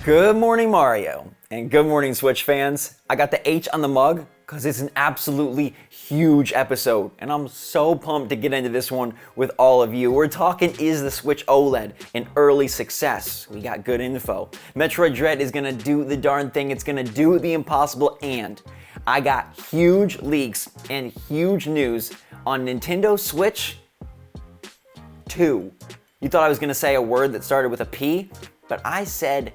Good morning, Mario, and good morning, Switch fans. I got the H on the mug because it's an absolutely huge episode, and I'm so pumped to get into this one with all of you. We're talking, is the Switch OLED an early success? We got good info. Metroid Dread is gonna do the darn thing. It's gonna do the impossible, and I got huge leaks and huge news on Nintendo Switch 2. You thought I was gonna say a word that started with a P, but I said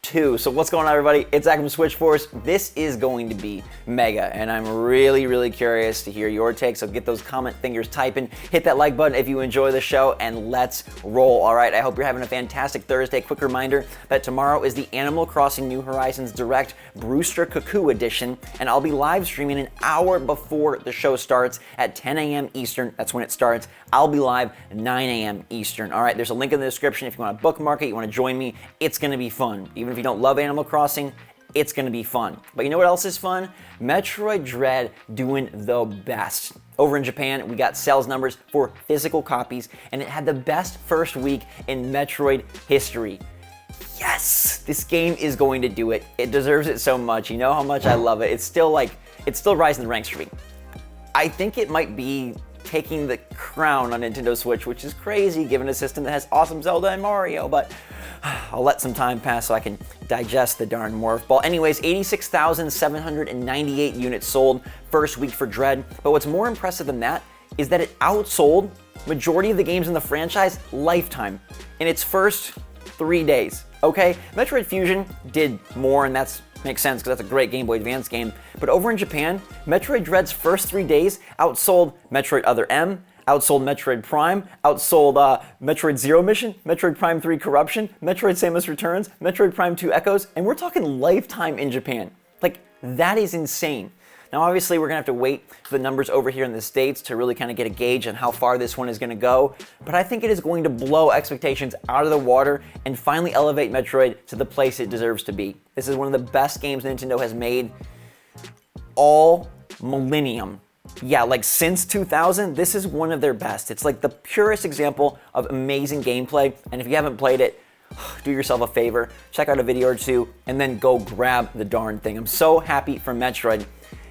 2. So what's going on, everybody? It's Zach from SwitchForce. This is going to be mega, and I'm really curious to hear your take. So get those comment fingers typing, hit that like button if you enjoy the show, and let's roll. All right, I hope you're having a fantastic Thursday. Quick reminder that tomorrow is the Animal Crossing New Horizons Direct Brewster Cuckoo Edition, and I'll be live streaming an hour before the show starts at 10 a.m. Eastern. That's when it starts. I'll be live 9 a.m. Eastern. All right, there's a link in the description if you want to bookmark it, you want to join me. It's going to be fun. Even if you don't love Animal Crossing, it's going to be fun. But you know what else is fun? Metroid Dread doing the best. Over in Japan, we got sales numbers for physical copies, and it had the best first week in Metroid history. Yes, this game is going to do it. It deserves it so much. You know how much I love it. It's still rising the ranks for me. I think it might be taking the crown on Nintendo Switch, which is crazy given a system that has awesome Zelda and Mario, but I'll let some time pass so I can digest the darn morph ball. Anyways, 86,798 units sold first week for Dread, but what's more impressive than that is that it outsold majority of the games in the franchise lifetime in its first 3 days, okay? Metroid Fusion did more, and that makes sense because that's a great Game Boy Advance game, but over in Japan, Metroid Dread's first 3 days outsold Metroid Other M, outsold Metroid Prime, outsold Metroid Zero Mission, Metroid Prime 3 Corruption, Metroid Samus Returns, Metroid Prime 2 Echoes, and we're talking lifetime in Japan. Like, that is insane. Now, obviously, we're gonna have to wait for the numbers over here in the States to really kind of get a gauge on how far this one is gonna go, but I think it is going to blow expectations out of the water and finally elevate Metroid to the place it deserves to be. This is one of the best games Nintendo has made all millennium. Yeah, like since 2000, this is one of their best. It's like the purest example of amazing gameplay, and if you haven't played it, do yourself a favor, check out a video or two, and then go grab the darn thing. I'm so happy for Metroid,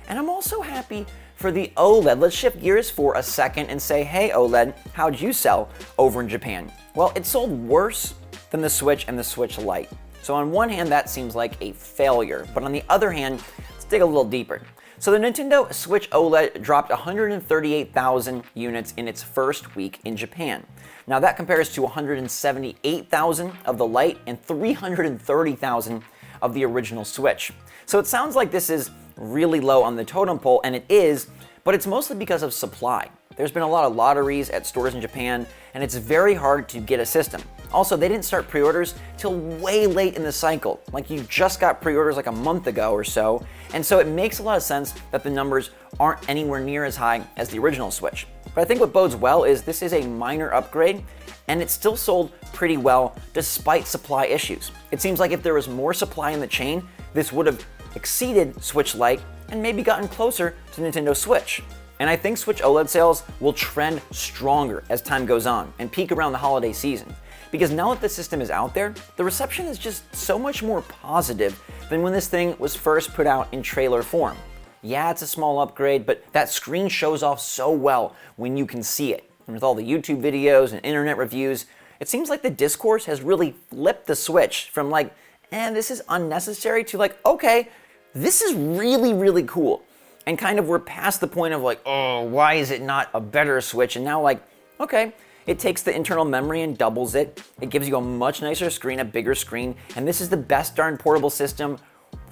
and I'm also happy for the OLED. Let's shift gears for a second and say, hey OLED, how'd you sell over in Japan? Well, it sold worse than the Switch and the Switch Lite. So on one hand, that seems like a failure, but on the other hand, let's dig a little deeper. So the Nintendo Switch OLED dropped 138,000 units in its first week in Japan. Now that compares to 178,000 of the Lite and 330,000 of the original Switch. So it sounds like this is really low on the totem pole, and it is, but it's mostly because of supply. There's been a lot of lotteries at stores in Japan, and it's very hard to get a system. Also, they didn't start pre-orders till way late in the cycle. Like, you just got pre-orders like a month ago or so, and so it makes a lot of sense that the numbers aren't anywhere near as high as the original Switch. But I think what bodes well is this is a minor upgrade, and it still sold pretty well despite supply issues. It seems like if there was more supply in the chain, this would have exceeded Switch Lite and maybe gotten closer to Nintendo Switch. And I think Switch OLED sales will trend stronger as time goes on and peak around the holiday season. Because now that the system is out there, the reception is just so much more positive than when this thing was first put out in trailer form. Yeah, it's a small upgrade, but that screen shows off so well when you can see it. And with all the YouTube videos and internet reviews, it seems like the discourse has really flipped the switch from like, this is unnecessary to like, okay, this is really cool. And kind of we're past the point of like, oh, why is it not a better Switch? And now like, okay, it takes the internal memory and doubles it. It gives you a much nicer screen, a bigger screen, and this is the best darn portable system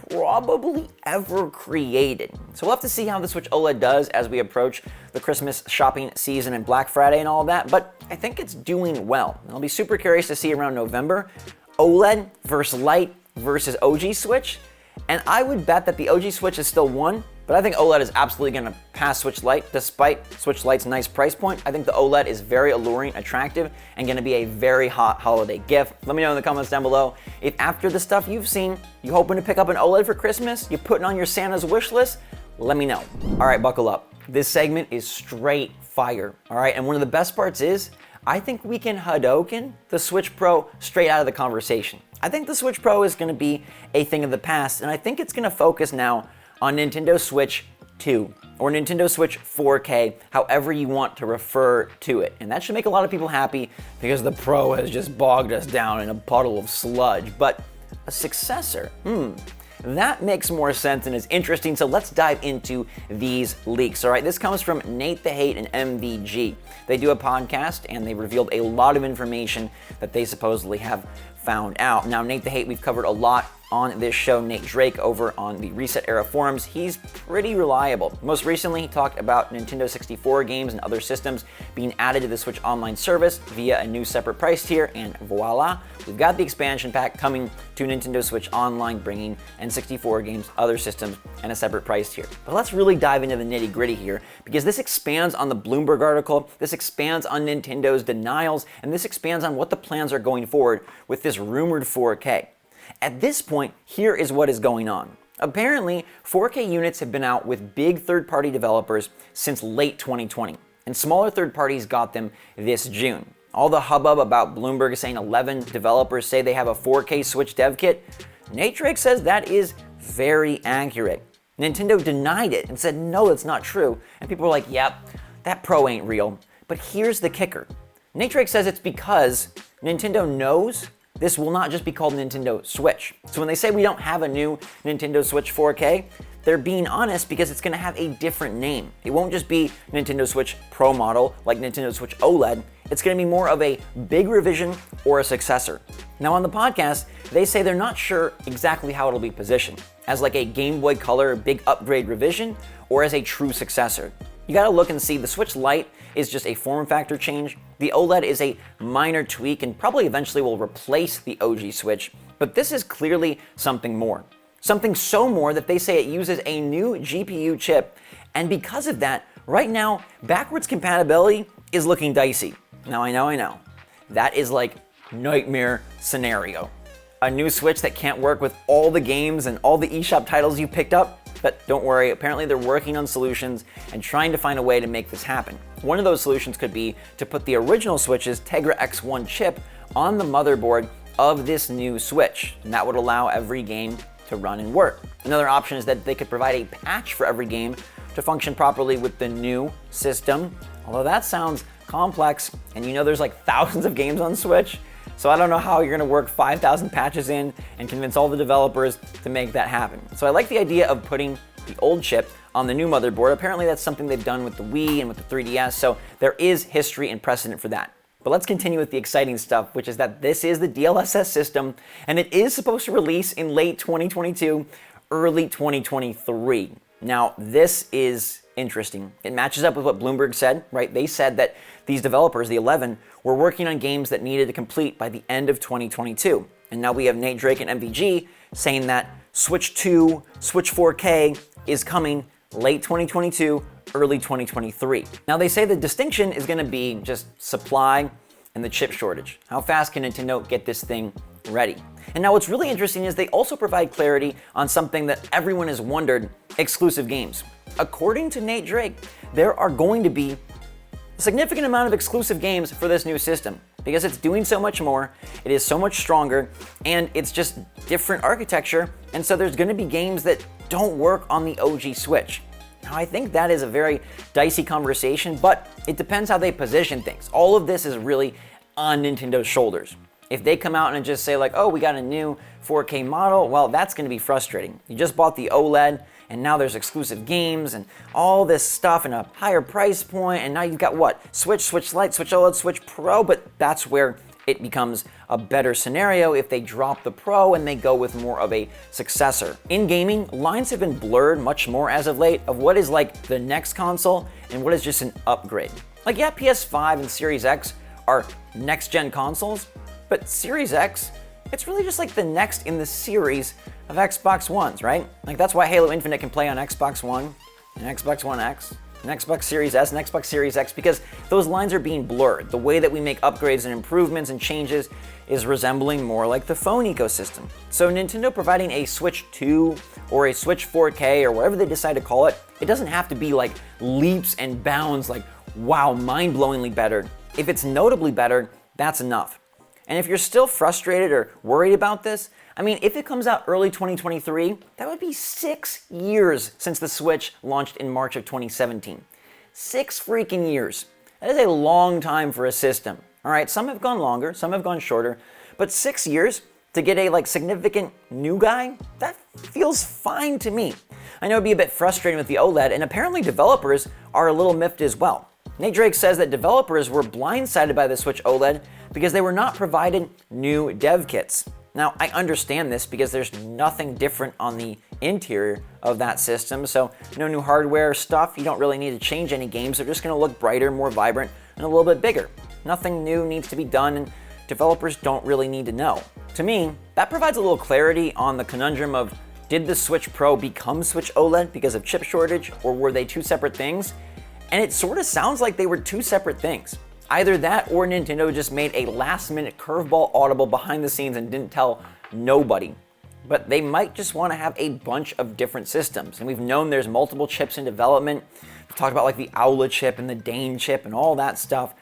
probably ever created. So we'll have to see how the Switch OLED does as we approach the Christmas shopping season and Black Friday and all that, but I think it's doing well. I'll be super curious to see around November, OLED versus Lite versus OG Switch, and I would bet that the OG Switch is still one, but I think OLED is absolutely going to pass Switch Lite. Despite Switch Lite's nice price point, I think the OLED is very alluring, attractive, and going to be a very hot holiday gift. Let me know in the comments down below if after the stuff you've seen, you hoping to pick up an OLED for Christmas, you putting on your Santa's wish list, let me know. All right, buckle up. This segment is straight fire, all right? And one of the best parts is I think we can Hadoken the Switch Pro straight out of the conversation. I think the Switch Pro is going to be a thing of the past, and I think it's going to focus now on Nintendo Switch 2 or Nintendo Switch 4K, however you want to refer to it. And that should make a lot of people happy because the Pro has just bogged us down in a puddle of sludge. But a successor, that makes more sense and is interesting, so let's dive into these leaks. All right, this comes from Nate the Hate and MVG. They do a podcast and they revealed a lot of information that they supposedly have found out. Now, Nate the Hate, we've covered a lot on this show. Nate Drake over on the Reset Era forums, he's pretty reliable. Most recently, he talked about Nintendo 64 games and other systems being added to the Switch Online service via a new separate price tier, and voila, we've got the expansion pack coming to Nintendo Switch Online, bringing N64 games, other systems, and a separate price tier. But let's really dive into the nitty-gritty here, because this expands on the Bloomberg article, this expands on Nintendo's denials, and this expands on what the plans are going forward with this rumored 4K. At this point, here is what is going on. Apparently, 4K units have been out with big third-party developers since late 2020, and smaller third parties got them this June. All the hubbub about Bloomberg saying 11 developers say they have a 4K Switch dev kit, Nate Drake says that is very accurate. Nintendo denied it and said, no, that's not true, and people were like, yep, that Pro ain't real. But here's the kicker. Nate Drake says it's because Nintendo knows this will not just be called Nintendo Switch. So when they say we don't have a new Nintendo Switch 4K, they're being honest because it's going to have a different name. It won't just be Nintendo Switch Pro model like Nintendo Switch OLED. It's going to be more of a big revision or a successor. Now on the podcast, they say they're not sure exactly how it'll be positioned, as like a Game Boy Color big upgrade revision or as a true successor. You gotta look and see the Switch Lite is just a form factor change. The OLED is a minor tweak and probably eventually will replace the OG Switch, but this is clearly something more. Something so more that they say it uses a new GPU chip, and because of that, right now, backwards compatibility is looking dicey. Now I know. That is like nightmare scenario. A new Switch that can't work with all the games and all the eShop titles you picked up? But don't worry, apparently they're working on solutions and trying to find a way to make this happen. One of those solutions could be to put the original Switch's Tegra X1 chip on the motherboard of this new Switch, and that would allow every game to run and work. Another option is that they could provide a patch for every game to function properly with the new system, although that sounds complex, and you know there's like thousands of games on Switch, so I don't know how you're gonna work 5,000 patches in and convince all the developers to make that happen. So I like the idea of putting the old chip on the new motherboard. Apparently that's something they've done with the Wii and with the 3DS, so there is history and precedent for that. But let's continue with the exciting stuff, which is that this is the DLSS system, and it is supposed to release in late 2022, early 2023. Now, this is interesting. It matches up with what Bloomberg said, right? They said that these developers, the 11, were working on games that needed to complete by the end of 2022. And now we have Nate Drake and MVG saying that Switch 2, Switch 4K is coming late 2022, early 2023. Now they say the distinction is going to be just supply and the chip shortage. How fast can Nintendo get this thing ready? And now what's really interesting is they also provide clarity on something that everyone has wondered, exclusive games. According to Nate Drake, there are going to be a significant amount of exclusive games for this new system because it's doing so much more, it is so much stronger, and it's just different architecture, and so there's going to be games that don't work on the OG Switch. Now, I think that is a very dicey conversation, but it depends how they position things. All of this is really on Nintendo's shoulders. If they come out and just say like, oh, we got a new 4K model, well, that's going to be frustrating. You just bought the OLED, and now there's exclusive games and all this stuff and a higher price point, and now you've got what? Switch, Switch Lite, Switch OLED, Switch Pro, but that's where it becomes a better scenario if they drop the Pro and they go with more of a successor. In gaming, lines have been blurred much more as of late of what is like the next console and what is just an upgrade. Like, yeah, PS5 and Series X are next-gen consoles, but Series X, it's really just like the next in the series of Xbox Ones, right? Like, that's why Halo Infinite can play on Xbox One and Xbox One X and Xbox Series S and Xbox Series X, because those lines are being blurred. The way that we make upgrades and improvements and changes is resembling more like the phone ecosystem. So Nintendo providing a Switch 2 or a Switch 4K or whatever they decide to call it, it doesn't have to be like leaps and bounds, like wow, mind-blowingly better. If it's notably better, that's enough. And if you're still frustrated or worried about this, I mean, if it comes out early 2023, that would be 6 years since the Switch launched in March of 2017. 6 freaking years. That is a long time for a system. All right, some have gone longer, some have gone shorter, but 6 years to get a significant new guy, that feels fine to me. I know it'd be a bit frustrating with the OLED, and apparently developers are a little miffed as well. Nate Drake says that developers were blindsided by the Switch OLED because they were not provided new dev kits. Now, I understand this because there's nothing different on the interior of that system, so no new hardware stuff. You don't really need to change any games. They're just going to look brighter, more vibrant, and a little bit bigger. Nothing new needs to be done, and developers don't really need to know. To me, that provides a little clarity on the conundrum of, did the Switch Pro become Switch OLED because of chip shortage, or were they two separate things? And it sort of sounds like they were two separate things. Either that or Nintendo just made a last-minute curveball audible behind the scenes and didn't tell nobody. But they might just want to have a bunch of different systems. And we've known there's multiple chips in development. We've talked about the Aula chip and the Dane chip and all that stuff.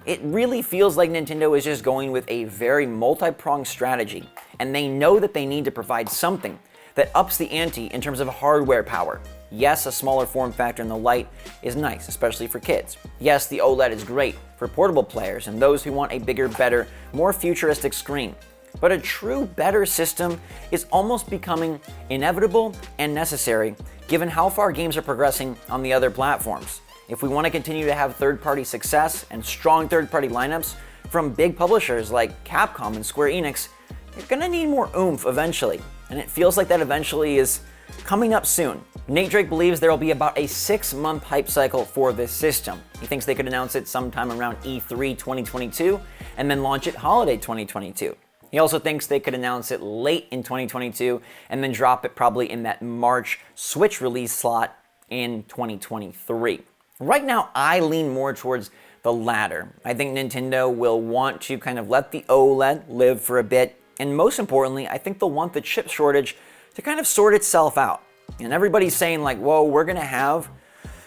It really feels like Nintendo is just going with a very multi-pronged strategy. And they know that they need to provide something that ups the ante in terms of hardware power. Yes, a smaller form factor in the Lite is nice, especially for kids. Yes, the OLED is great for portable players and those who want a bigger, better, more futuristic screen. But a true better system is almost becoming inevitable and necessary given how far games are progressing on the other platforms. If we want to continue to have third-party success and strong third-party lineups from big publishers like Capcom and Square Enix, you're gonna need more oomph eventually. And it feels like that eventually is coming up soon. Nate Drake believes there will be about a 6-month hype cycle for this system. He thinks they could announce it sometime around E3 2022 and then launch it holiday 2022. He also thinks they could announce it late in 2022 and then drop it probably in that March Switch release slot in 2023. Right now, I lean more towards the latter. I think Nintendo will want to kind of let the OLED live for a bit, and most importantly, I think they'll want the chip shortage to kind of sort itself out. And everybody's saying whoa, we're gonna have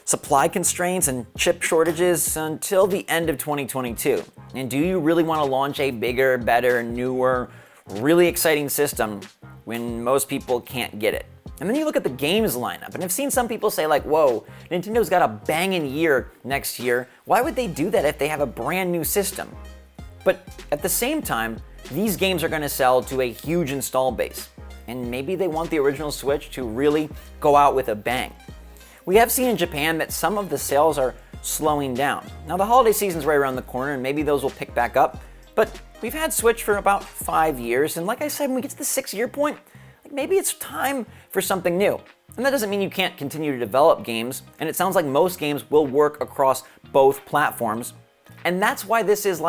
supply constraints and chip shortages until the end of 2022. And do you really wanna launch a bigger, better, newer, really exciting system when most people can't get it? And then you look at the games lineup, and I've seen some people say whoa, Nintendo's got a banging year next year. Why would they do that if they have a brand new system? But at the same time, these games are gonna sell to a huge install base. And maybe they want the original Switch to really go out with a bang. We have seen in Japan that some of the sales are slowing down. Now the holiday season's right around the corner and maybe those will pick back up, but we've had Switch for about 5 years, and like I said, when we get to the 6-year point, maybe it's time for something new. And that doesn't mean you can't continue to develop games, and it sounds like most games will work across both platforms. And that's why this is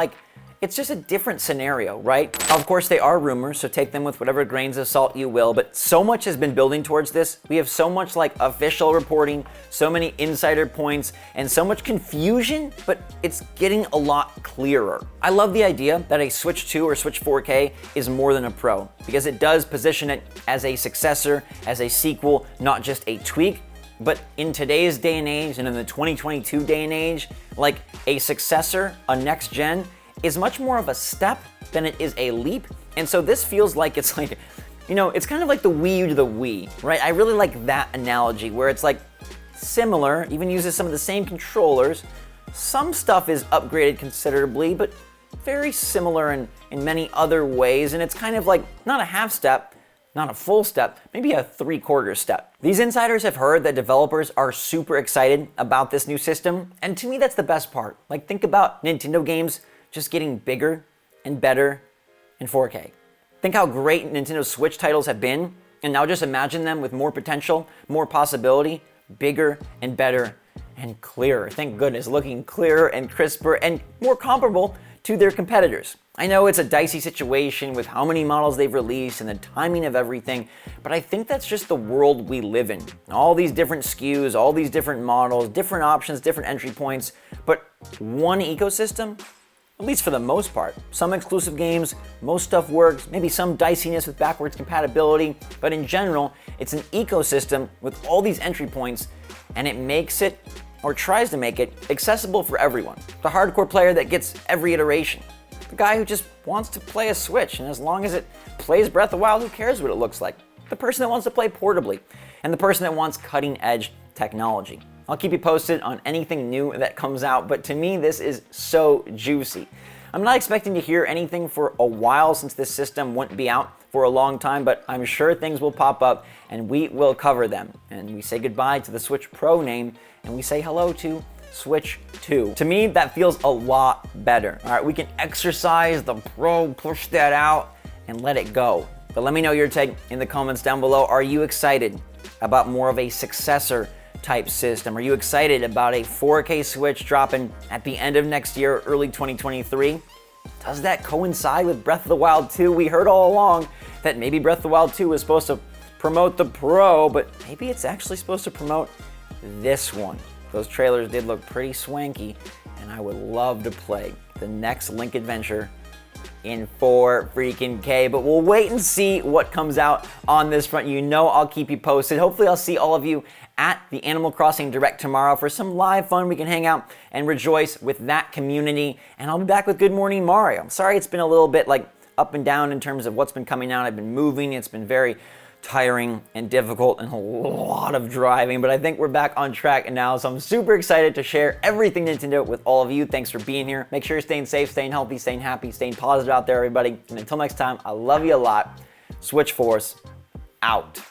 it's just a different scenario, right? Of course, they are rumors, so take them with whatever grains of salt you will, but so much has been building towards this. We have so much official reporting, so many insider points, and so much confusion, but it's getting a lot clearer. I love the idea that a Switch 2 or Switch 4K is more than a Pro, because it does position it as a successor, as a sequel, not just a tweak. But in today's day and age, and in the 2022 day and age, a successor, a next gen, is much more of a step than it is a leap. And so this feels like it's it's kind of like the Wii U to the Wii, right? I really like that analogy where it's similar, even uses some of the same controllers. Some stuff is upgraded considerably, but very similar in many other ways. And it's kind of not a half step, not a full step, maybe a 3/4 step. These insiders have heard that developers are super excited about this new system. And to me, that's the best part. Think about Nintendo games just getting bigger and better in 4K. Think how great Nintendo Switch titles have been, and now just imagine them with more potential, more possibility, bigger and better and clearer. Thank goodness, looking clearer and crisper and more comparable to their competitors. I know it's a dicey situation with how many models they've released and the timing of everything, but I think that's just the world we live in. All these different SKUs, all these different models, different options, different entry points, but one ecosystem, at least for the most part. Some exclusive games, most stuff works, maybe some diciness with backwards compatibility, but in general, it's an ecosystem with all these entry points, and it makes it or tries to make it, accessible for everyone. The hardcore player that gets every iteration. The guy who just wants to play a Switch, and as long as it plays Breath of the Wild, who cares what it looks like? The person that wants to play portably, and the person that wants cutting-edge technology. I'll keep you posted on anything new that comes out, but to me, this is so juicy. I'm not expecting to hear anything for a while since this system won't be out for a long time, but I'm sure things will pop up and we will cover them. And we say goodbye to the Switch Pro name and we say hello to Switch 2. To me, that feels a lot better. All right, we can exercise the Pro, push that out, and let it go. But let me know your take in the comments down below. Are you excited about more of a successor type system? Are you excited about a 4K Switch dropping at the end of next year, early 2023? Does that coincide with Breath of the Wild 2? We heard all along that maybe Breath of the Wild 2 was supposed to promote the Pro, but maybe it's actually supposed to promote this one. Those trailers did look pretty swanky, and I would love to play the next Link adventure in 4K, but we'll wait and see what comes out on this front. You know I'll keep you posted. Hopefully I'll see all of you at the Animal Crossing Direct tomorrow for some live fun. We can hang out and rejoice with that community, and I'll be back with Good Morning Mario. I'm sorry it's been a little bit like up and down in terms of what's been coming out. I've been moving. It's been very tiring and difficult and a lot of driving, but I think we're back on track now, so I'm super excited to share everything Nintendo with all of you. Thanks for being here. Make sure you're staying safe, staying healthy, staying happy, staying positive out there, everybody. And until next time, I love you a lot. SwitchForce out.